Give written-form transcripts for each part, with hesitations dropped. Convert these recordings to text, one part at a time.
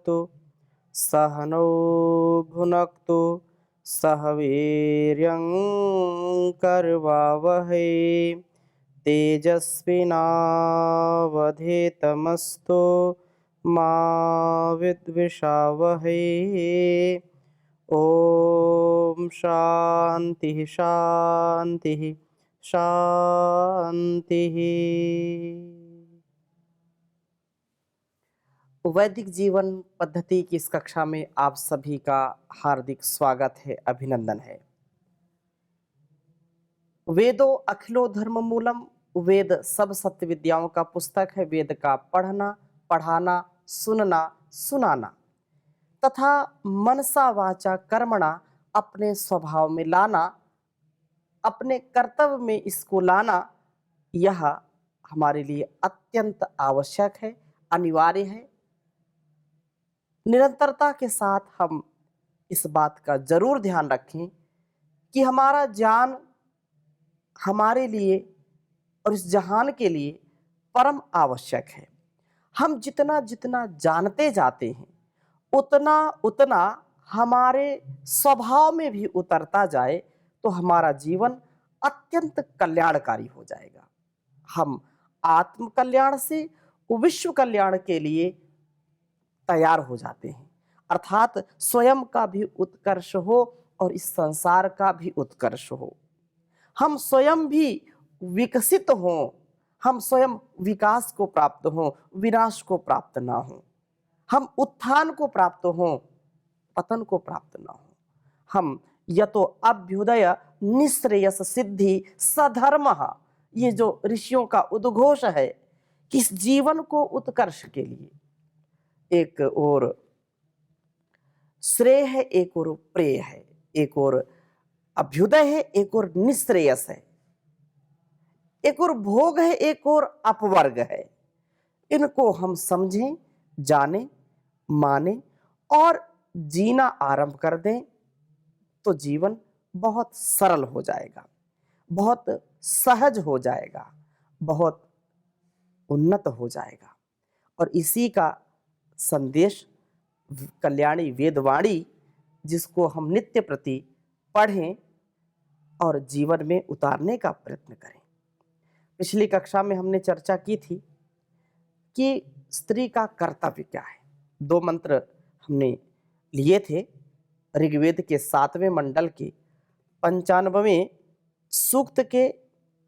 भुनक्तु सह नौ भुनक्तु सह वीर्यं करवावहै तेजस्विनावधीतमस्तु मा विद्विषावहै। ओम शांति शांति शांति। वैदिक जीवन पद्धति की इस कक्षा में आप सभी का हार्दिक स्वागत है, अभिनंदन है। वेदो अखिलो धर्म मूलम, वेद सब सत्य विद्याओं का पुस्तक है। वेद का पढ़ना, पढ़ाना, सुनना, सुनाना तथा मनसा वाचा कर्मणा अपने स्वभाव में लाना, अपने कर्तव्य में इसको लाना, यह हमारे लिए अत्यंत आवश्यक है, अनिवार्य है। निरंतरता के साथ हम इस बात का जरूर ध्यान रखें कि हमारा ज्ञान हमारे लिए और इस जहान के लिए परम आवश्यक है। हम जितना जितना जानते जाते हैं उतना उतना हमारे स्वभाव में भी उतरता जाए तो हमारा जीवन अत्यंत कल्याणकारी हो जाएगा। हम आत्म कल्याण से विश्व कल्याण के लिए तैयार हो जाते हैं, अर्थात स्वयं का भी उत्कर्ष हो और इस संसार का भी उत्कर्ष हो। हम स्वयं भी विकसित हों, हम स्वयं विकास को प्राप्त हों, विनाश को प्राप्त ना हो। हम उत्थान को प्राप्त हों, पतन को प्राप्त ना हो। हम यतो अभ्युदय निःश्रेयस सिद्धि सधर्मः, ये जो ऋषियों का उद्घोष है कि इस जीवन को उत्कर्ष के लिए एक और श्रेय है, एक और प्रेय है, एक और अभ्युदय है, एक और निःश्रेयस है, एक और भोग है, एक और अपवर्ग है। इनको हम समझें, जाने, माने और जीना आरंभ कर दें तो जीवन बहुत सरल हो जाएगा, बहुत सहज हो जाएगा, बहुत उन्नत हो जाएगा। और इसी का संदेश कल्याणी वेदवाणी, जिसको हम नित्य प्रति पढ़ें और जीवन में उतारने का प्रयत्न करें। पिछली कक्षा में हमने चर्चा की थी कि स्त्री का कर्तव्य क्या है। 2 मंत्र हमने लिए थे। ऋग्वेद के 7वें मंडल के 95वें सूक्त के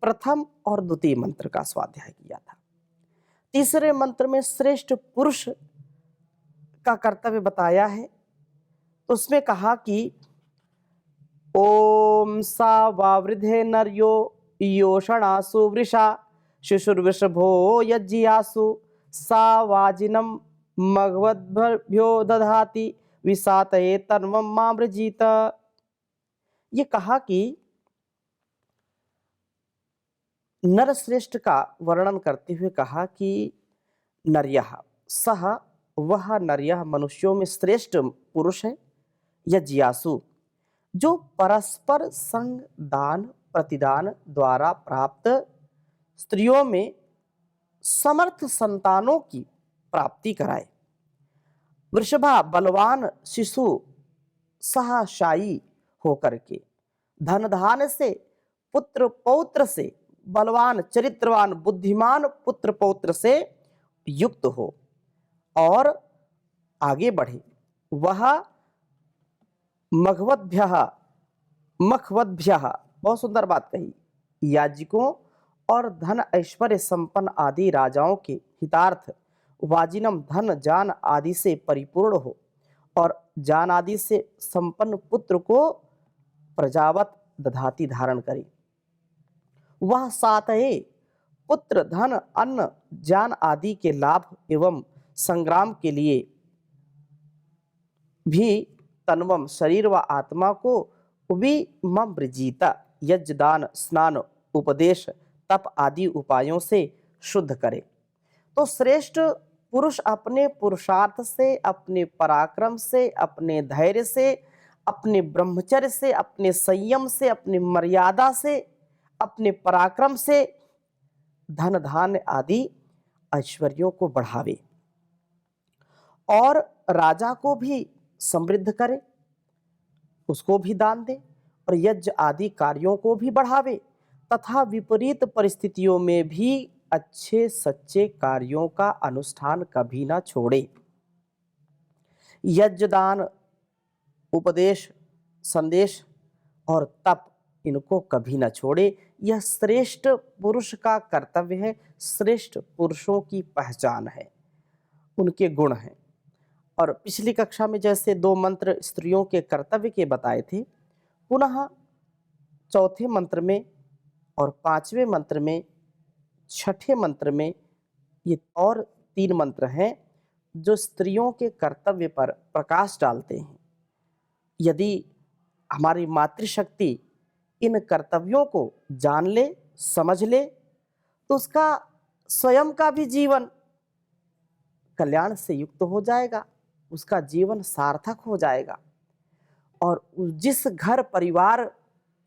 प्रथम और द्वितीय मंत्र का स्वाध्याय किया था। तीसरे मंत्र में श्रेष्ठ पुरुष का कर्तव्य बताया है। तो उसमें कहा कि ओम सा वावृधे नर्यो योषणासु वृषा शिशुर्वृषभो यज्ञियासु सा वाजिनम मघवद्भ्यो दधाति विसातये तन्वं मामृजीत। ये कहा कि नरश्रेष्ठ का वर्णन करते हुए कहा कि नर्यः सह, वह नर्यः मनुष्यों में श्रेष्ठ पुरुष है, यज्ञियासु जो परस्पर संग दान प्रतिदान द्वारा प्राप्त स्त्रियों में समर्थ संतानों की प्राप्ति कराए। वृषभा बलवान शिशु सहशायी होकर के धन धान से, पुत्र पौत्र से, बलवान चरित्रवान बुद्धिमान पुत्र पौत्र से युक्त हो और आगे बढ़े। वह मघवद्भ्यः, बहुत सुंदर बात कही, याजिकों और धन ऐश्वर्य संपन्न आदि राजाओं के हितार्थ वाजिनम धन जान आदि से परिपूर्ण हो और जान आदि से संपन्न पुत्र को प्रजावत दधाती धारण करे। वह सातये पुत्र धन अन्न जान आदि के लाभ एवं संग्राम के लिए भी तन्वम शरीर व आत्मा को विमृजीता यज्ञ दान स्नान उपदेश तप आदि उपायों से शुद्ध करे। तो श्रेष्ठ पुरुष अपने पुरुषार्थ से, अपने पराक्रम से, अपने धैर्य से, अपने ब्रह्मचर्य से, अपने संयम से, अपनी मर्यादा से, अपने पराक्रम से धन धान्य आदि ऐश्वर्यों को बढ़ावे और राजा को भी समृद्ध करे, उसको भी दान दे और यज्ञ आदि कार्यों को भी बढ़ावे तथा विपरीत परिस्थितियों में भी अच्छे सच्चे कार्यों का अनुष्ठान कभी ना छोड़े। यज्ञ, दान, उपदेश, संदेश और तप इनको कभी न छोड़े। यह श्रेष्ठ पुरुष का कर्तव्य है, श्रेष्ठ पुरुषों की पहचान है, उनके गुण हैं। और पिछली कक्षा में जैसे 2 मंत्र स्त्रियों के कर्तव्य के बताए थे, पुनः चौथे मंत्र में और 5वें मंत्र में, 6ठे मंत्र में ये और 3 मंत्र हैं जो स्त्रियों के कर्तव्य पर प्रकाश डालते हैं। यदि हमारी मातृशक्ति इन कर्तव्यों को जान ले, समझ ले, तो उसका स्वयं का भी जीवन कल्याण से युक्त हो जाएगा, उसका जीवन सार्थक हो जाएगा और जिस घर परिवार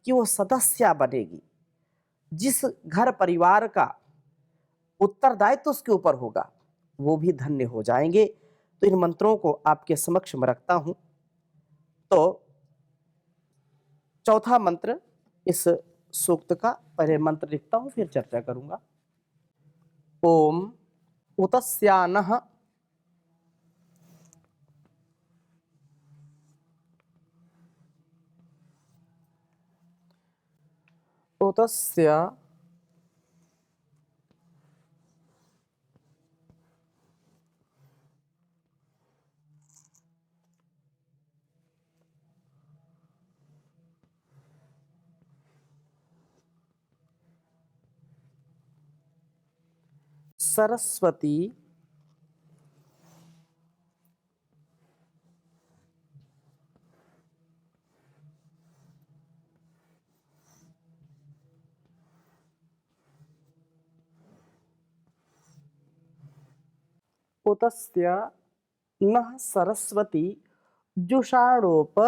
की वो सदस्य बनेगी, जिस घर परिवार का उत्तरदायित्व उसके ऊपर होगा, वो भी धन्य हो जाएंगे। तो इन मंत्रों को आपके समक्ष में रखता हूं। तो चौथा मंत्र, इस सूक्त का पहले मंत्र लिखता हूं, फिर चर्चा करूंगा। ओम उतस्यानः उतस्य सरस्वती उतस्य नः सरस्वती जुषाणोप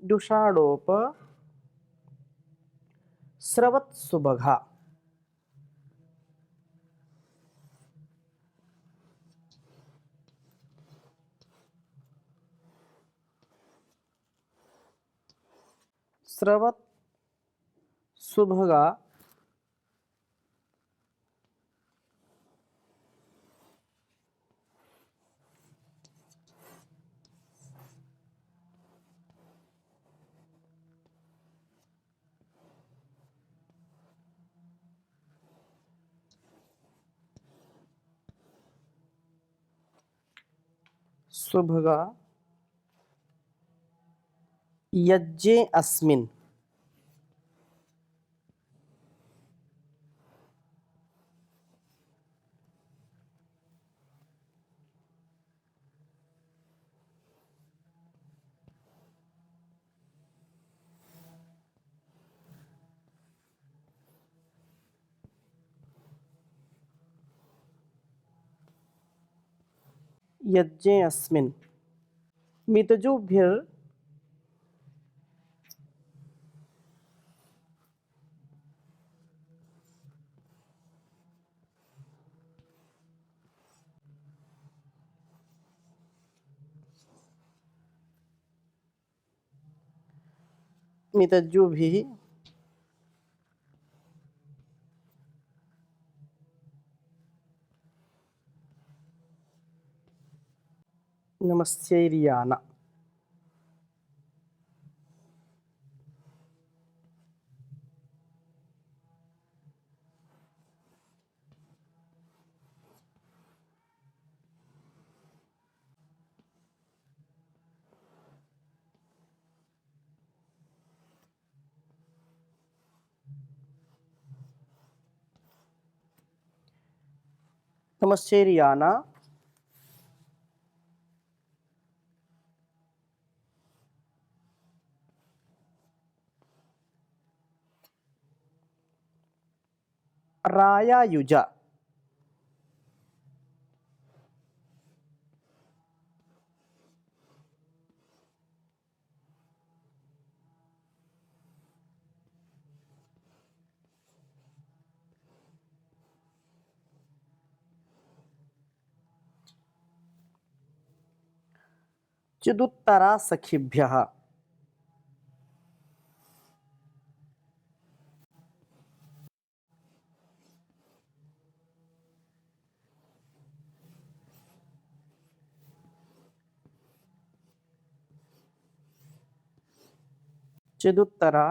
जुषाणोप स्रवत्सुभगा। स्रवत सुभगा सुभगा यज्ञे अस्मिन् यज्ञे अस्मिन् मितजुभिर् मितजुभिः नमस्यैर्याना। नमस्यैर्याना रायायुजा चिदुत्तरा सखिभ्यः। चिदुत्तरा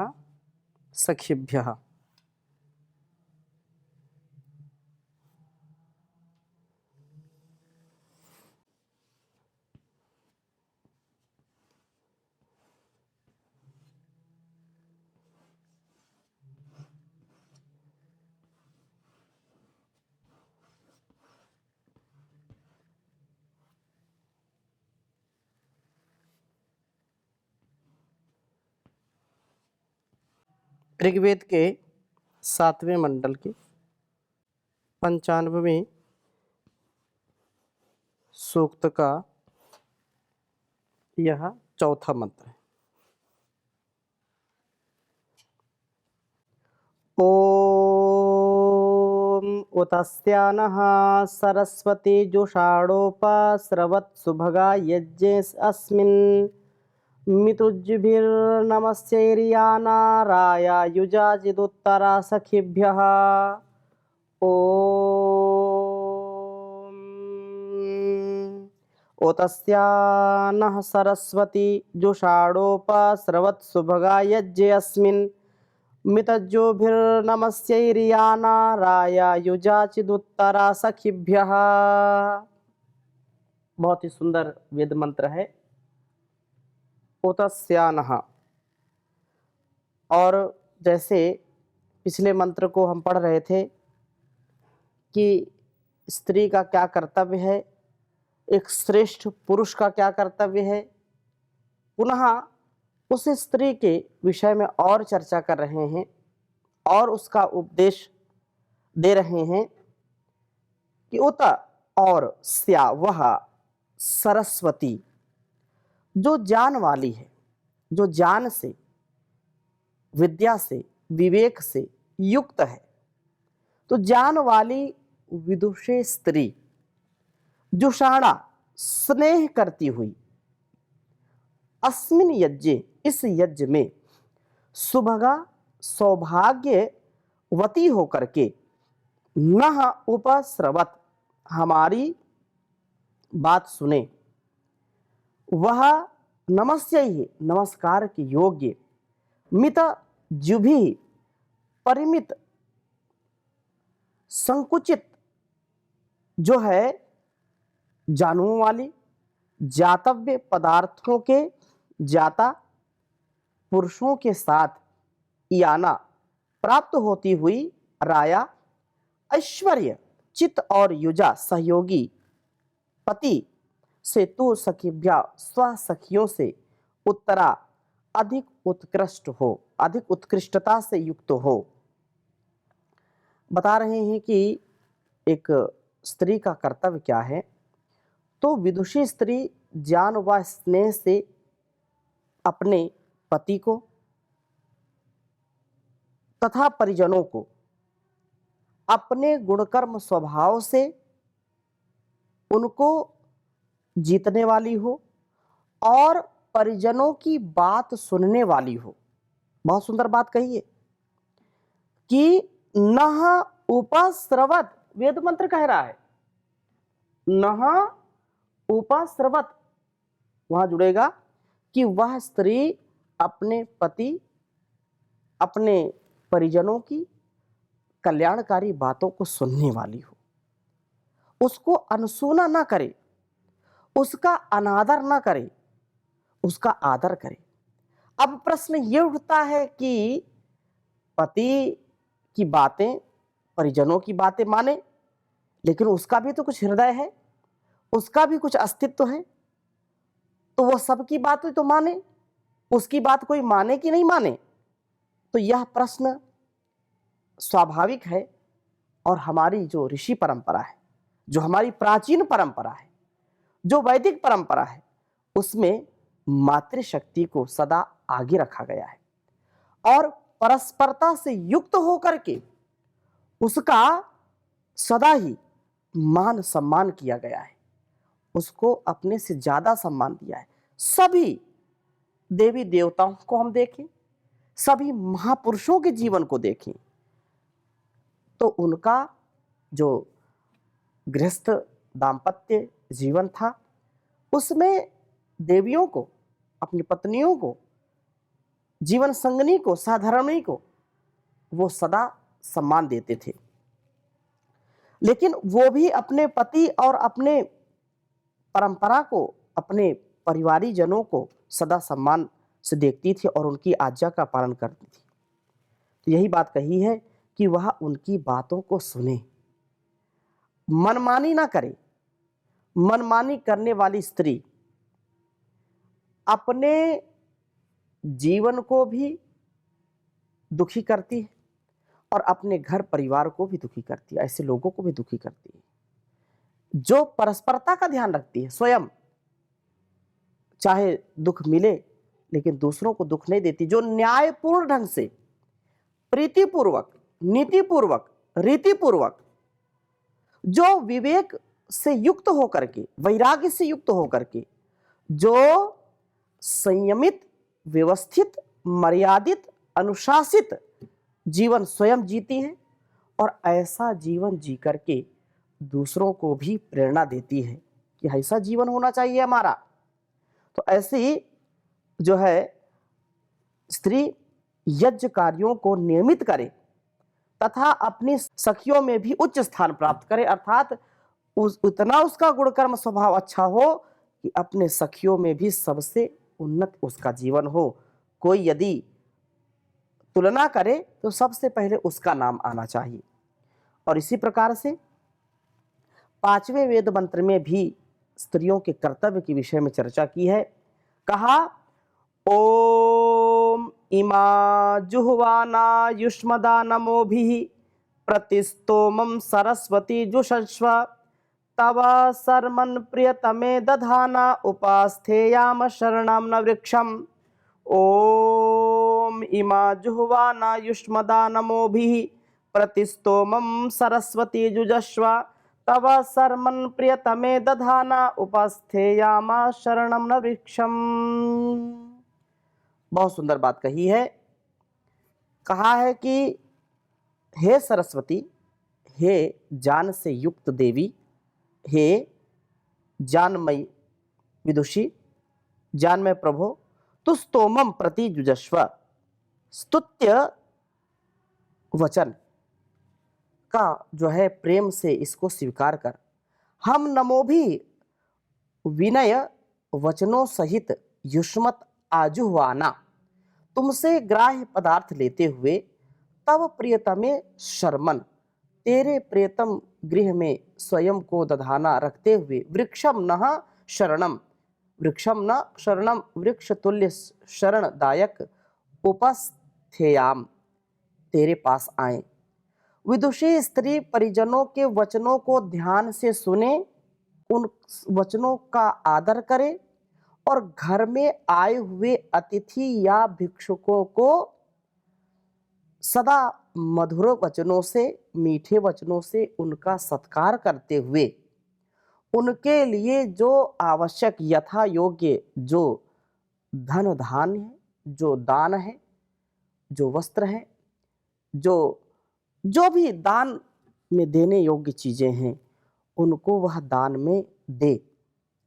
सखिभ्यः। ऋग्वेद के 7वें मंडल के 95वें सूक्त का यह चौथा मंत्र है। ओम उतस्यानः सरस्वती जुषाणोपस्रवत्सुभगा यज्ञे अस्मिन् मितुज्भिर्नमस्यैर्यानाराय युजाजिदुत्तरा सखिभ्यः। ओम ओतस्यानः सरस्वती जुषाणोपस्रवत्सुभगा यज्ञे अस्मिन् मितज्जोभिर्नमस्यैर्यानाराय युजाचिदुत्तरा सखिभ्यः। बहुत ही सुंदर वेद मंत्र है ओतस्यानः। और जैसे पिछले मंत्र को हम पढ़ रहे थे कि स्त्री का क्या कर्तव्य है, एक श्रेष्ठ पुरुष का क्या कर्तव्य है, पुनः उस स्त्री के विषय में और चर्चा कर रहे हैं और उसका उपदेश दे रहे हैं कि उत और स्या वह सरस्वती जो ज्ञान वाली है, जो ज्ञान से, विद्या से, विवेक से युक्त है, तो ज्ञान वाली विदुषी स्त्री जुषाणा स्नेह करती हुई अस्मिन यज्ञे इस यज्ञ में सुभगा सौभाग्यवती होकर के नह उपस्रवत हमारी बात सुने, वह नमस्य ही नमस्कार के योग्य मित जुभी परिमित संकुचित जो है जानवों वाली जातव्य पदार्थों के जाता पुरुषों के साथ याना प्राप्त होती हुई राया ऐश्वर्य चित्त और युजा सहयोगी पति से तू सखिभ्या स्व सखियों से उत्तरा अधिक उत्कृष्ट हो, अधिक उत्कृष्टता से युक्त हो। बता रहे हैं कि एक स्त्री का कर्तव्य क्या है। तो विदुषी स्त्री ज्ञान व स्नेह से अपने पति को तथा परिजनों को अपने गुणकर्म स्वभाव से उनको जीतने वाली हो और परिजनों की बात सुनने वाली हो। बहुत सुंदर बात कही है कि नह उपस्रवत, वेद मंत्र कह रहा है नह उपस्रवत, वहां जुड़ेगा कि वह स्त्री अपने पति अपने परिजनों की कल्याणकारी बातों को सुनने वाली हो, उसको अनसुना ना करे, उसका अनादर ना करे, उसका आदर करे। अब प्रश्न ये उठता है कि पति की बातें, परिजनों की बातें माने, लेकिन उसका भी तो कुछ हृदय है, उसका भी कुछ अस्तित्व है, तो वह सबकी बातें तो माने, उसकी बात कोई माने कि नहीं माने। तो यह प्रश्न स्वाभाविक है। और हमारी जो ऋषि परंपरा है, जो हमारी प्राचीन परंपरा है, जो वैदिक परंपरा है, उसमें मातृशक्ति को सदा आगे रखा गया है और परस्परता से युक्त होकर के उसका सदा ही मान सम्मान किया गया है, उसको अपने से ज्यादा सम्मान दिया है। सभी देवी देवताओं को हम देखें, सभी महापुरुषों के जीवन को देखें, तो उनका जो गृहस्थ दाम्पत्य जीवन था उसमें देवियों को, अपनी पत्नियों को, जीवन संगनी को, साधर्मिणी को वो सदा सम्मान देते थे। लेकिन वो भी अपने पति और अपने परंपरा को, अपने परिवारी जनों को सदा सम्मान से देखती थी और उनकी आज्ञा का पालन करती थी। तो यही बात कही है कि वह उनकी बातों को सुने, मनमानी ना करे। मनमानी करने वाली स्त्री अपने जीवन को भी दुखी करती है और अपने घर परिवार को भी दुखी करती है, ऐसे लोगों को भी दुखी करती है। जो परस्परता का ध्यान रखती है, स्वयं चाहे दुख मिले लेकिन दूसरों को दुख नहीं देती, जो न्यायपूर्ण ढंग से, प्रीतिपूर्वक, नीतिपूर्वक, रीतिपूर्वक, जो विवेक से युक्त होकर के, वैराग्य से युक्त होकर के, जो संयमित, व्यवस्थित, मर्यादित, अनुशासित जीवन स्वयं जीती है और ऐसा जीवन जी करके दूसरों को भी प्रेरणा देती है कि ऐसा जीवन होना चाहिए हमारा। तो ऐसी जो है स्त्री यज्ञ कार्यों को नियमित करे तथा अपनी सखियों में भी उच्च स्थान प्राप्त करे, अर्थात उतना उसका गुणकर्म स्वभाव अच्छा हो कि अपने सखियों में भी सबसे उन्नत उसका जीवन हो। कोई यदि तुलना करे तो सबसे पहले उसका नाम आना चाहिए। और इसी प्रकार से 5वें वेद मंत्र में भी स्त्रियों के कर्तव्य के विषय में चर्चा की है। कहा, ओम इमा जुह्वाना युष्मदा नमोभिः प्रतिस्तोमं सरस्वती जुषस्व तव सर्मन् प्रियतमे दधाना उपास्थेयाम शरणं न वृक्षम्। ओम इमा जुह्वाना युष्मदा नमोभिः प्रतिस्तोमं सरस्वती जुषस्व तव सर्मन् प्रियतमे दधाना उपास्थेयाम शरणं न वृक्षम्। बहुत सुंदर बात कही है। कहा है कि हे सरस्वती, हे ज्ञान से युक्त देवी, हे ज्ञानमयी विदुषी, ज्ञानमय प्रभो, तुस्तोमम प्रति जुजस्व। स्तुत्य वचन का जो है प्रेम से इसको स्वीकार कर। हम नमो भी विनय वचनों सहित युष्मत आजुह्वाना, तुमसे ग्राह्य पदार्थ लेते हुए, तब प्रियतमे शर्मन, तेरे प्रियतम गृह में स्वयं को दधाना रखते हुए, वृक्षम न शरणम, वृक्षम न शरणम, वृक्ष तुल्य शरणदायक उपस्थेयाम, तेरे पास आए। विदुषी स्त्री परिजनों के वचनों को ध्यान से सुने, उन वचनों का आदर करे और घर में आए हुए अतिथि या भिक्षुकों को सदा मधुर वचनों से, मीठे वचनों से उनका सत्कार करते हुए, उनके लिए जो आवश्यक यथा योग्य जो धन धान है, जो दान है, जो वस्त्र है, जो भी दान में देने योग्य चीजें हैं, उनको वह दान में दे।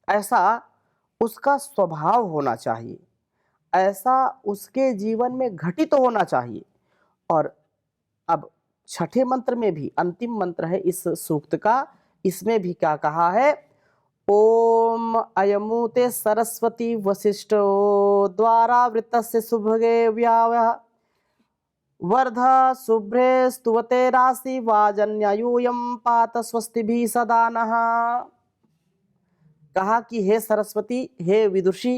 ऐसा उसका स्वभाव होना चाहिए, ऐसा उसके जीवन में घटित होना चाहिए। और अब छठे मंत्र में भी, अंतिम मंत्र है इस सूक्त का, इसमें भी क्या कहा है, ओम अयमुते सरस्वती वसिष्ठो द्वारा वृत्तस्य सुभगे व्यावः वर्धा शुभ्रे स्तुवते राशि वाजन्यायूयम पात स्वस्तिभिः सदा नः। कहा कि हे सरस्वती, हे विदुषी,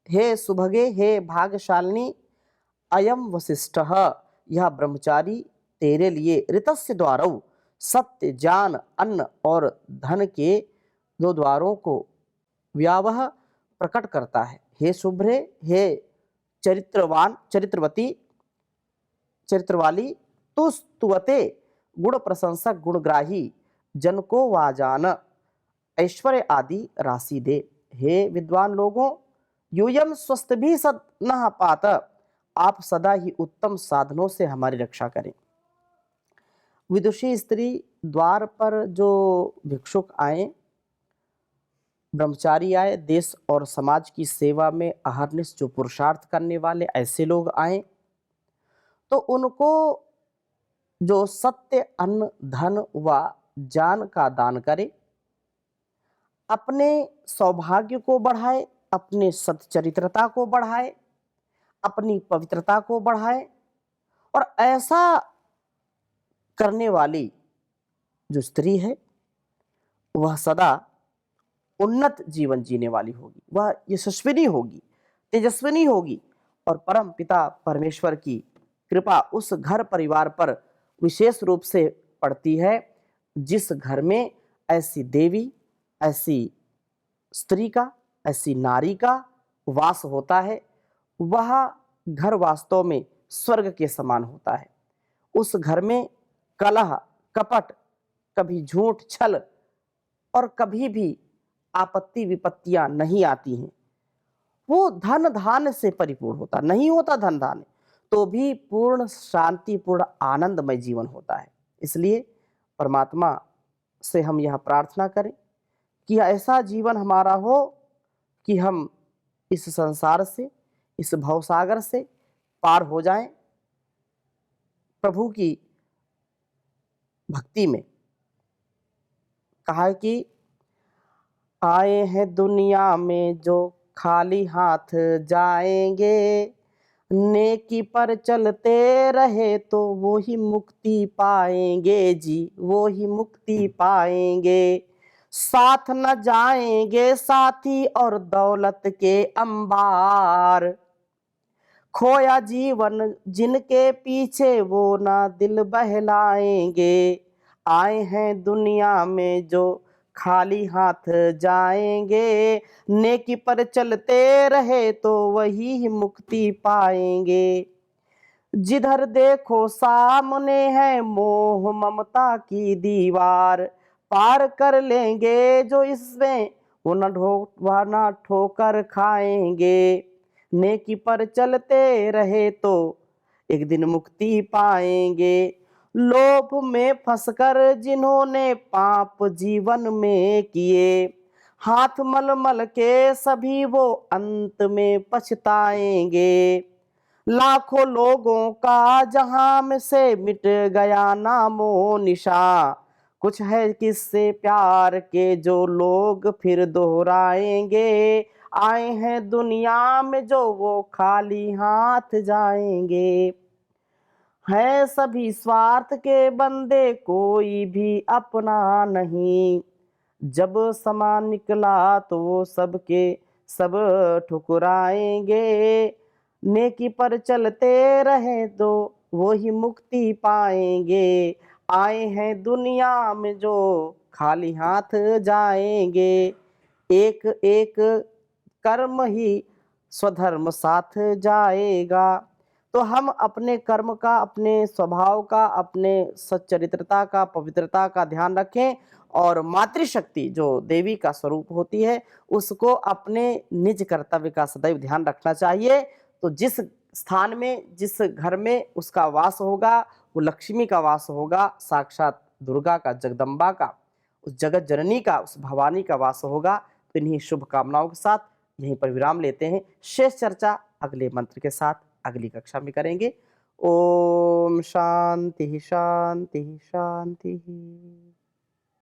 हे सुभगे, हे भाग्यशालिनी, अयम वसिष्ठः, यह ब्रह्मचारी तेरे लिए ऋतस्य द्वारों, सत्य, ज्ञान, अन्न और धन के दो द्वारों को व्यावह प्रकट करता है। हे शुभ्रे, हे चरित्रवान, चरित्रवती, चरित्रवाली, तु स्तुवते, गुण प्रशंसक, गुणग्राही, जन को वाजान, ऐश्वर्य आदि राशि दे। हे विद्वान लोगों, यूयम स्वस्थ भी सद न पात, आप सदा ही उत्तम साधनों से हमारी रक्षा करें। विदुषी स्त्री द्वार पर जो भिक्षुक आए, ब्रह्मचारी आए, देश और समाज की सेवा में अहर्निश जो पुरुषार्थ करने वाले ऐसे लोग आए, तो उनको जो सत्य, अन्न, धन व जान का दान करे, अपने सौभाग्य को बढ़ाए, अपने सच्चरित्रता को बढ़ाए, अपनी पवित्रता को बढ़ाए, और ऐसा करने वाली जो स्त्री है वह सदा उन्नत जीवन जीने वाली होगी, वह यशस्विनी होगी, तेजस्विनी होगी, और परम पिता परमेश्वर की कृपा उस घर परिवार पर विशेष रूप से पड़ती है जिस घर में ऐसी देवी, ऐसी स्त्री का, ऐसी नारी का वास होता है। वह घर वास्तव में स्वर्ग के समान होता है। उस घर में कलह, कपट, कभी झूठ, छल और कभी भी आपत्ति विपत्तियां नहीं आती हैं। वो धन धान्य से परिपूर्ण होता, नहीं होता धन धान्य तो भी पूर्ण शांति, पूर्ण आनंदमय जीवन होता है। इसलिए परमात्मा से हम यह प्रार्थना करें कि ऐसा जीवन हमारा हो कि हम इस संसार से, इस भवसागर से पार हो जाएं, प्रभु की भक्ति में। कहा है कि आए हैं दुनिया में जो खाली हाथ जाएंगे, नेकी पर चलते रहे तो वो ही मुक्ति पाएंगे जी, वो ही मुक्ति पाएंगे। साथ न जाएंगे साथी और दौलत के अंबार, खोया जीवन जिनके पीछे वो ना दिल बहलाएंगे। आए हैं दुनिया में जो खाली हाथ जाएंगे, नेकी पर चलते रहे तो वही मुक्ति पाएंगे। जिधर देखो सामने है मोह ममता की दीवार, पार कर लेंगे जो इसमें वो ना ठोकर खाएंगे। नेकी पर चलते रहे तो एक दिन मुक्ति पाएंगे। लोभ में फंसकर जिन्होंने पाप जीवन में किए, हाथ मल मल के सभी वो अंत में पछताएंगे। लाखों लोगों का जहां में से मिट गया नामो निशा, कुछ है किससे प्यार के जो लोग फिर दोहराएंगे। आए हैं दुनिया में जो वो खाली हाथ जाएंगे। है सभी स्वार्थ के बंदे, कोई भी अपना नहीं, जब समा निकला तो वो सबके सब ठुकराएंगे। नेकी पर चलते रहे तो वो ही मुक्ति पाएंगे। आए हैं दुनिया में जो खाली हाथ जाएंगे। एक एक कर्म ही स्वधर्म साथ जाएगा। तो हम अपने कर्म का, अपने स्वभाव का, अपने सच्चरित्रता का, पवित्रता का ध्यान रखें, और मातृशक्ति जो देवी का स्वरूप होती है उसको अपने निज कर्तव्य का सदैव ध्यान रखना चाहिए। तो जिस स्थान में, जिस घर में उसका वास होगा वो लक्ष्मी का वास होगा, साक्षात दुर्गा का, जगदम्बा का, उस जगत जननी का, उस भवानी का वास होगा। तो इन्हीं शुभकामनाओं के साथ यहीं पर विराम लेते हैं। शेष चर्चा अगले मंत्र के साथ अगली कक्षा में करेंगे। ओम शांति शांति शांति।